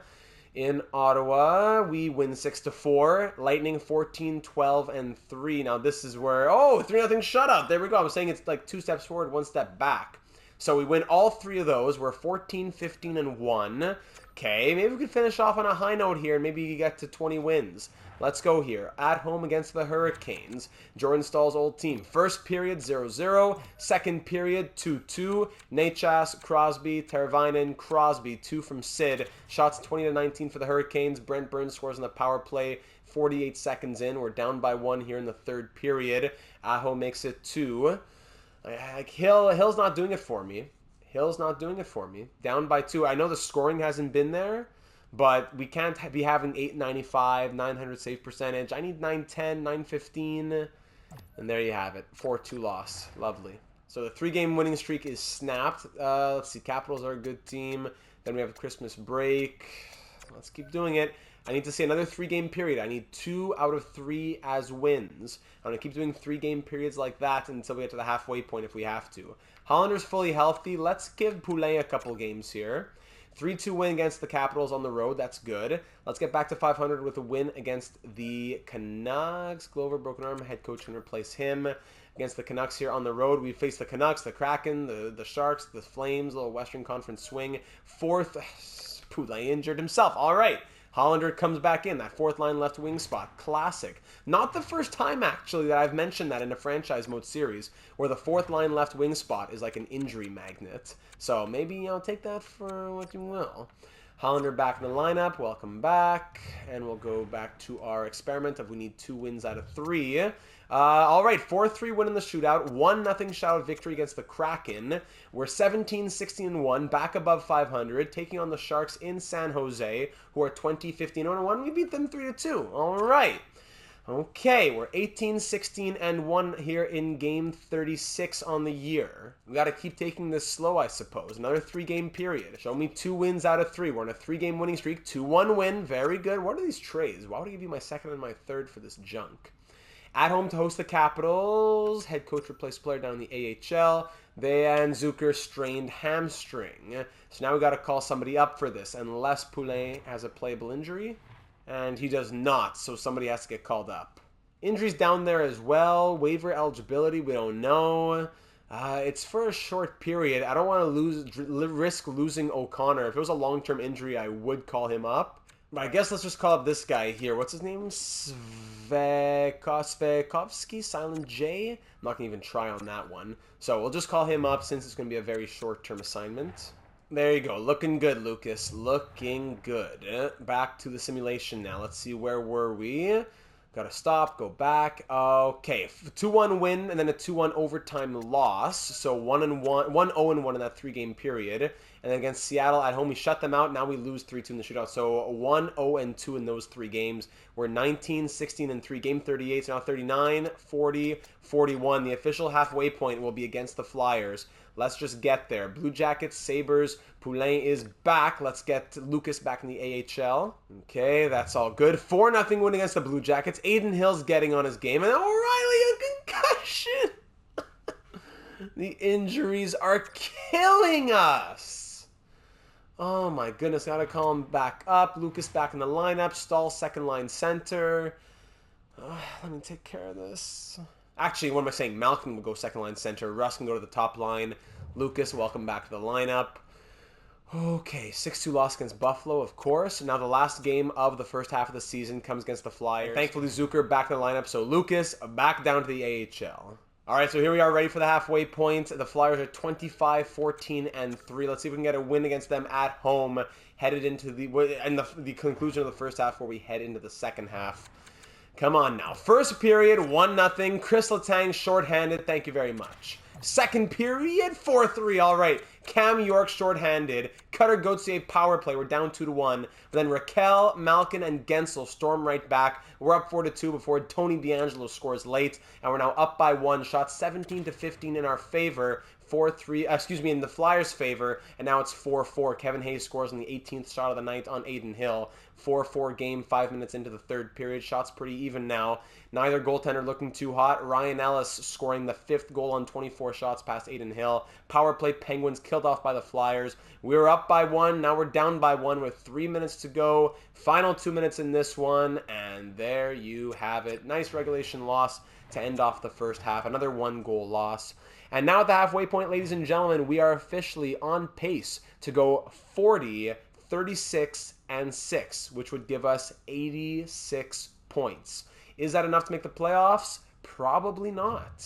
In Ottawa, we win 6-4. Lightning 14-12-3. Now this is where 3-0 shutout. There we go. I was saying it's like 2 steps forward, 1 step back. So we win all 3 of those. We're 14-15-1. Okay, maybe we could finish off on a high note here and maybe get to 20 wins. Let's go here. At home against the Hurricanes. Jordan Stahl's old team. First period, 0-0. Second period, 2-2. Necas, Crosby, Teravainen, Crosby. 2 from Sid. Shots 20-19 for the Hurricanes. Brent Burns scores on the power play 48 seconds in. We're down by 1 here in the third period. Aho makes it 2. Hill's not doing it for me. Hill's not doing it for me. Down by 2. I know the scoring hasn't been there, but we can't be having 895, 900 save percentage. I need 910, 915. And there you have it. 4-2 loss. Lovely. So the 3-game winning streak is snapped. Let's see. Capitals are a good team. Then we have Christmas break. Let's keep doing it. I need to see another 3-game period. I need 2 out of 3 as wins. I'm going to keep doing 3-game periods like that until we get to the halfway point if we have to. Hollander's fully healthy. Let's give Poulet a couple games here. 3-2 win against the Capitals on the road. That's good. Let's get back to 500 with a win against the Canucks. Glover, broken arm. Head coach can replace him. Against the Canucks here on the road. We face the Canucks, the Kraken, the Sharks, the Flames. A little Western Conference swing. Fourth, Poulet injured himself. All right. Hollander comes back in, that fourth line left wing spot. Classic. Not the first time, actually, that I've mentioned that in a franchise mode series, where the fourth line left wing spot is like an injury magnet. So maybe, take that for what you will. Hollander back in the lineup. Welcome back. And we'll go back to our experiment of we need 2 wins out of 3. All right, 4-3 win in the shootout. 1-0 shutout victory against the Kraken. We're 17-16-1, back above 500, taking on the Sharks in San Jose, who are 20-15-1. We beat them 3-2. All right. Okay, we're 18-16-1 here in game 36 on the year. We got to keep taking this slow, I suppose. Another 3-game period. Show me 2 wins out of 3. We're on a 3-game winning streak. 2-1 win. Very good. What are these trades? Why would I give you my second and my third for this junk? At home to host the Capitals. Head coach replaced player down in the AHL. And Zucker strained hamstring. So now we got to call somebody up for this, unless Poulet has a playable injury. And he does not, so somebody has to get called up. Injuries down there as well. Waiver eligibility, we don't know. It's for a short period. I don't want to risk losing O'Connor. If it was a long-term injury, I would call him up. But I guess let's just call up this guy here. What's his name? Svekovsky, Silent J? I'm not going to even try on that one. So we'll just call him up since it's going to be a very short-term assignment. There you go. Looking good, Lucas. Looking good. Back to the simulation now. Let's see, where were we? Got to stop, go back. Okay, 2-1 win and then a 2-1 overtime loss. So 1-0-1 in that 3-game period. And then against Seattle at home, we shut them out. Now we lose 3-2 in the shootout. So 1-0-2 in those 3 games. We're 19-16-3. Game 38, so now 39, 40, 41. The official halfway point will be against the Flyers. Let's just get there. Blue Jackets, Sabres, Poulet is back. Let's get Lucas back in the AHL. Okay, that's all good. 4-0 win against the Blue Jackets. Aiden Hill's getting on his game. And O'Reilly, a concussion. The injuries are killing us. Oh my goodness, gotta call him back up. Lucas back in the lineup. Stahl second line center. Let me take care of this. Actually, what am I saying? Malkin will go second line center. Russ can go to the top line. Lucas, welcome back to the lineup. Okay, 6-2 loss against Buffalo, of course. Now the last game of the first half of the season comes against the Flyers. And thankfully, Zucker back in the lineup. So Lucas back down to the AHL. All right, so here we are ready for the halfway point. The Flyers are 25-14-3. Let's see if we can get a win against them at home. Headed into the conclusion of the first half where we head into the second half. Come on now. First period, 1-0. Chris Letang shorthanded. Thank you very much. Second period, 4-3. All right. Cam York shorthanded. Cutter Gauthier power play. We're down 2-1. But then Raquel, Malkin, and Gensel storm right back. We're up 4-2 before Tony DeAngelo scores late. And we're now up by 1. Shot 17-15 in our favor. 4-3, in the Flyers' favor, and now it's 4-4. Kevin Hayes scores on the 18th shot of the night on Adin Hill. 4-4 game, 5 minutes into the third period. Shots pretty even now. Neither goaltender looking too hot. Ryan Ellis scoring the 5th goal on 24 shots past Adin Hill. Power play Penguins killed off by the Flyers. We were up by 1, now we're down by 1 with 3 minutes to go. Final 2 minutes in this one, and there you have it. Nice regulation loss to end off the first half. Another 1-goal loss. And now at the halfway point, ladies and gentlemen, we are officially on pace to go 40, 36, and 6, which would give us 86 points. Is that enough to make the playoffs? Probably not.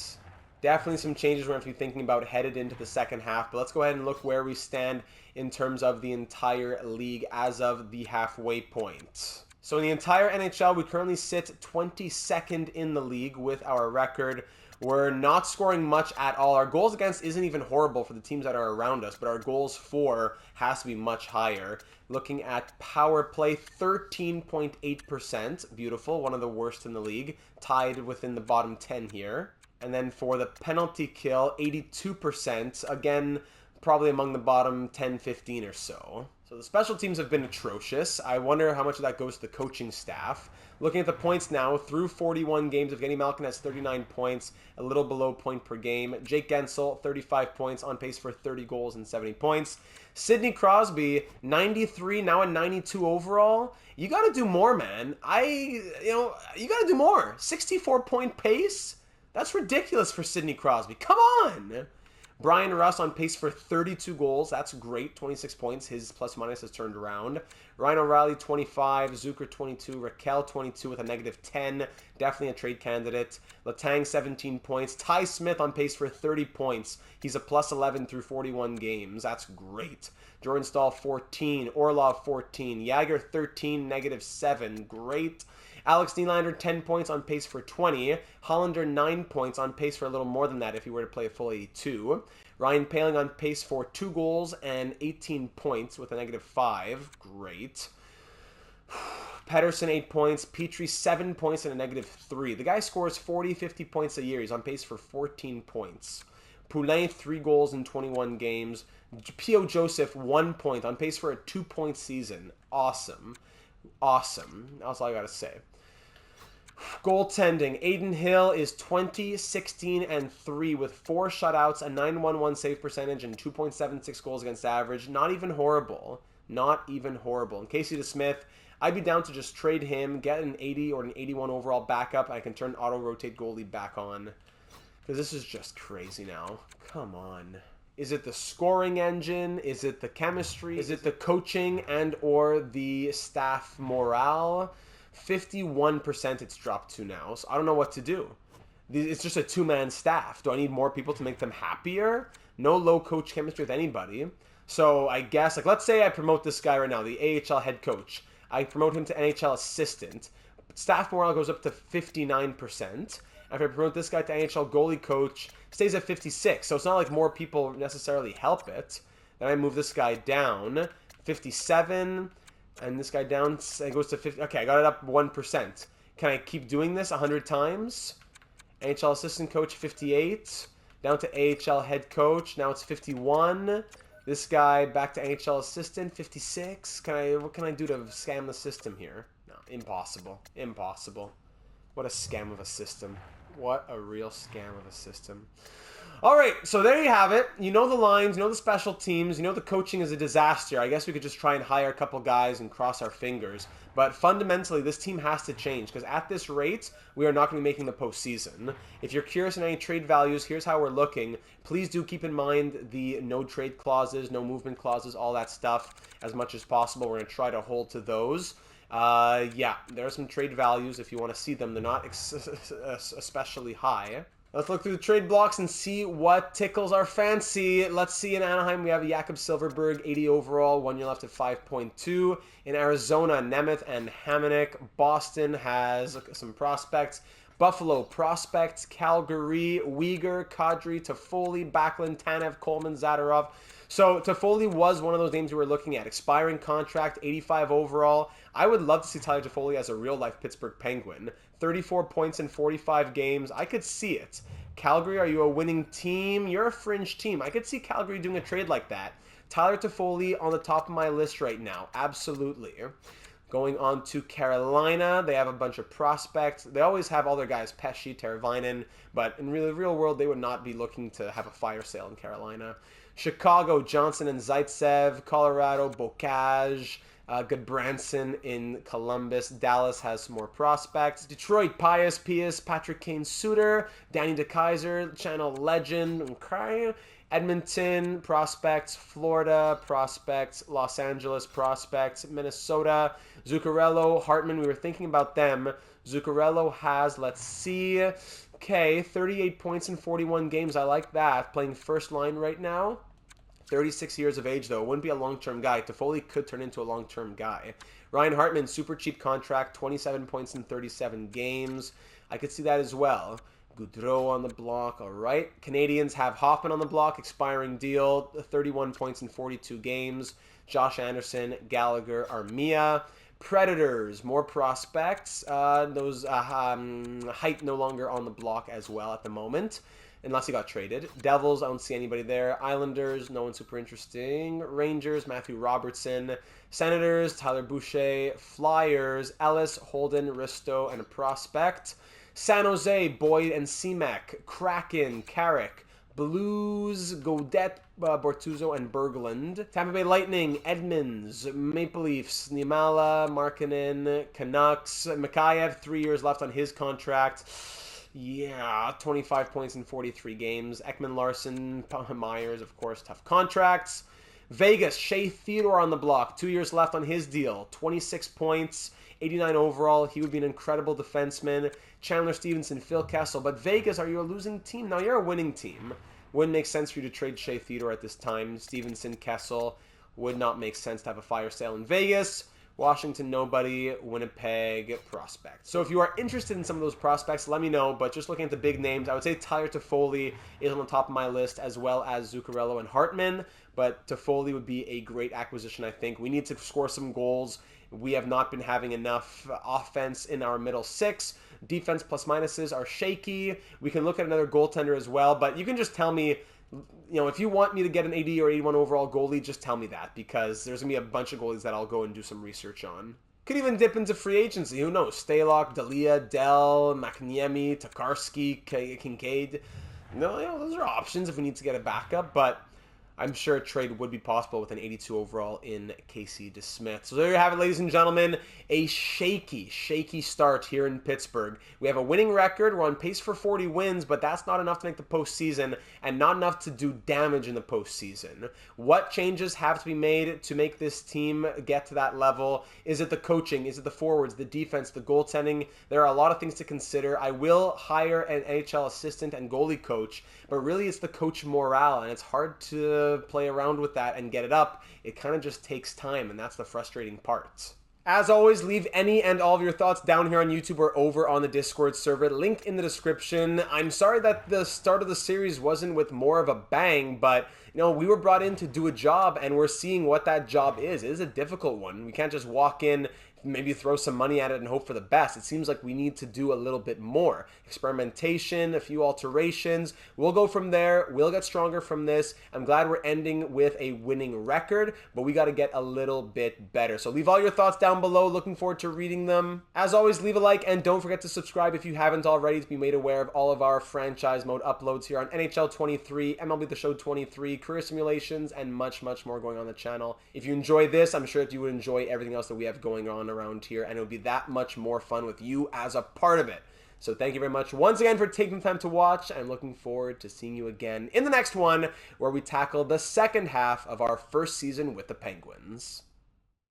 Definitely some changes we're going to be thinking about headed into the second half, but let's go ahead and look where we stand in terms of the entire league as of the halfway point. So in the entire NHL, we currently sit 22nd in the league with our record. We're not scoring much at all. Our goals against isn't even horrible for the teams that are around us, but our goals for has to be much higher. Looking at power play, 13.8%. Beautiful, one of the worst in the league. Tied within the bottom 10 here. And then for the penalty kill, 82%. Again, probably among the bottom 10, 15 or so. So the special teams have been atrocious. I wonder how much of that goes to the coaching staff. Looking at the points now, through 41 games, Evgeny Malkin has 39 points, a little below point per game. Jake Gensel, 35 points, on pace for 30 goals and 70 points. Sidney Crosby, 93, now a 92 overall. You got to do more, man. You got to do more. 64-point pace? That's ridiculous for Sidney Crosby. Come on! Brian Russ on pace for 32 goals. That's great. 26 points. His plus-minus has turned around. Ryan O'Reilly, 25. Zucker, 22. Raquel, 22 with a -10. Definitely a trade candidate. Letang, 17 points. Ty Smith on pace for 30 points. He's a +11 through 41 games. That's great. Jordan Stahl, 14. Orlov, 14. Jagger, 13. -7. Great. Alex Nylander, 10 points, on pace for 20. Hollander, 9 points, on pace for a little more than that if he were to play a full 82. Ryan Poehling on pace for 2 goals and 18 points with a -5. Great. Pettersson, 8 points. Petrie, 7 points and a -3. The guy scores 40, 50 points a year. He's on pace for 14 points. Poulin, 3 goals in 21 games. P.O. Joseph, 1 point, on pace for a 2-point season. Awesome. Awesome. That's all I got to say. Goaltending. Adin Hill is 20, 16, and 3 with 4 shutouts, a 911 save percentage, and 2.76 goals against average. Not even horrible. Not even horrible. And Casey DeSmith, I'd be down to just trade him, get an 80 or an 81 overall backup, and I can turn auto-rotate goalie back on. Because this is just crazy now. Come on. Is it the scoring engine? Is it the chemistry? Is it the coaching and or the staff morale? 51% it's dropped to now, so I don't know what to do. It's just a 2-man staff. Do I need more people to make them happier? No low coach chemistry with anybody. So I guess, let's say I promote this guy right now, the AHL head coach. I promote him to NHL assistant. Staff morale goes up to 59%. If I promote this guy to NHL goalie coach, stays at 56. So it's not like more people necessarily help it. Then I move this guy down, 57, and this guy down, it goes to 50. Okay, I got it up 1%. Can I keep doing this 100 times? NHL assistant coach, 58. Down to AHL head coach. Now it's 51. This guy back to NHL assistant, 56. What can I do to scam the system here? No, impossible. Impossible. What a scam of a system. What a real scam of a system. All right, so there you have it. You know the lines, you know the special teams, you know the coaching is a disaster. I guess we could just try and hire a couple guys and cross our fingers. But fundamentally, this team has to change because at this rate, we are not going to be making the postseason. If you're curious on any trade values, here's how we're looking. Please do keep in mind the no trade clauses, no movement clauses, all that stuff as much as possible. We're going to try to hold to those. Yeah, there are some trade values if you want to see them. They're not especially high. Let's look through the trade blocks and see what tickles our fancy. Let's see, in Anaheim, we have Jakob Silfverberg, 80 overall, 1 year left at 5.2. In Arizona, Nemeth and Hamonic. Boston has some prospects. Buffalo, prospects, Calgary, Uyghur, Kadri, Toffoli, Backlund, Tanev, Coleman, Zadorov. So Toffoli was one of those names we were looking at. Expiring contract, 85 overall. I would love to see Tyler Toffoli as a real-life Pittsburgh Penguin. 34 points in 45 games. I could see it. Calgary, are you a winning team? You're a fringe team. I could see Calgary doing a trade like that. Tyler Toffoli on the top of my list right now. Absolutely. Going on to Carolina, they have a bunch of prospects. They always have all their guys, Pesci, Teravainen, but in the real world, they would not be looking to have a fire sale in Carolina. Chicago, Johnson and Zaitsev. Colorado, Bocage. Goodbranson in Columbus. Dallas has some more prospects. Detroit, Pius, Patrick Kane Suter, Danny DeKeyser, Channel Legend. Okay. Edmonton, prospects. Florida, prospects. Los Angeles, prospects. Minnesota, Zuccarello, Hartman. We were thinking about them. Zuccarello has, let's see, okay, 38 points in 41 games. I like that. Playing first line right now. 36 years of age, though. Wouldn't be a long-term guy. Toffoli could turn into a long-term guy. Ryan Hartman, super cheap contract, 27 points in 37 games. I could see that as well. Goudreau on the block, all right. Canadians have Hoffman on the block, expiring deal, 31 points in 42 games. Josh Anderson, Gallagher, Armia. Predators, more prospects. Those height no longer on the block as well at the moment, unless he got traded. Devils, I don't see anybody there. Islanders, no one super interesting. Rangers, Matthew Robertson. Senators, Tyler Boucher. Flyers, Ellis, Holden, Risto, and a prospect. San Jose, Boyd and Seamek. Kraken, Carrick. Blues, Godet, Bortuzzo, and Berglund. Tampa Bay Lightning, Edmonds. Maple Leafs, Niemala, Markkanen, Canucks. Mikheyev, 3 years left on his contract. Yeah, 25 points in 43 games. Ekman Larson, Myers, of course, tough contracts. Vegas, Shea Theodore on the block. 2 years left on his deal. 26 points, 89 overall. He would be an incredible defenseman. Chandler Stevenson, Phil Kessel. But Vegas, are you a losing team? No, you're a winning team. Wouldn't make sense for you to trade Shea Theodore at this time. Stevenson, Kessel. Would not make sense to have a fire sale in Vegas. Washington, nobody. Winnipeg, prospect. So if you are interested in some of those prospects, let me know. But just looking at the big names, I would say Tyler Toffoli is on the top of my list, as well as Zuccarello and Hartman. But Toffoli would be a great acquisition, I think. We need to score some goals. We have not been having enough offense in our middle six. Defense plus minuses are shaky. We can look at another goaltender as well. But you can just tell me, if you want me to get an 80 or 81 overall goalie, just tell me that, because there's going to be a bunch of goalies that I'll go and do some research on. Could even dip into free agency. Who knows? Stalock, Dalia, Dell, Makniemi, Tokarski, Kincaid. Those are options if we need to get a backup, but I'm sure a trade would be possible with an 82 overall in Casey DeSmith. So there you have it, ladies and gentlemen. A shaky start here in Pittsburgh. We have a winning record. We're on pace for 40 wins, but that's not enough to make the postseason and not enough to do damage in the postseason. What changes have to be made to make this team get to that level? Is it the coaching? Is it the forwards, the defense, the goaltending? There are a lot of things to consider. I will hire an NHL assistant and goalie coach, but really it's the coach morale, and it's hard to play around with that and get it up. It kind of just takes time, and that's the frustrating part. As always, leave any and all of your thoughts down here on YouTube or over on the Discord server, linked in the description. I'm sorry that the start of the series wasn't with more of a bang, but we were brought in to do a job, and we're seeing what that job is. It is a difficult one. We can't just walk in, maybe throw some money at it and hope for the best. It seems like we need to do a little bit more. Experimentation, a few alterations. We'll go from there. We'll get stronger from this. I'm glad we're ending with a winning record, but we got to get a little bit better. So leave all your thoughts down below. Looking forward to reading them. As always, leave a like and don't forget to subscribe if you haven't already to be made aware of all of our franchise mode uploads here on NHL 23, MLB The Show 23, career simulations, and much, much more going on the channel. If you enjoy this, I'm sure that you would enjoy everything else that we have going on around here, and it would be that much more fun with you as a part of it. So thank you very much once again for taking the time to watch. I'm looking forward to seeing you again in the next one, where we tackle the second half of our first season with the Penguins.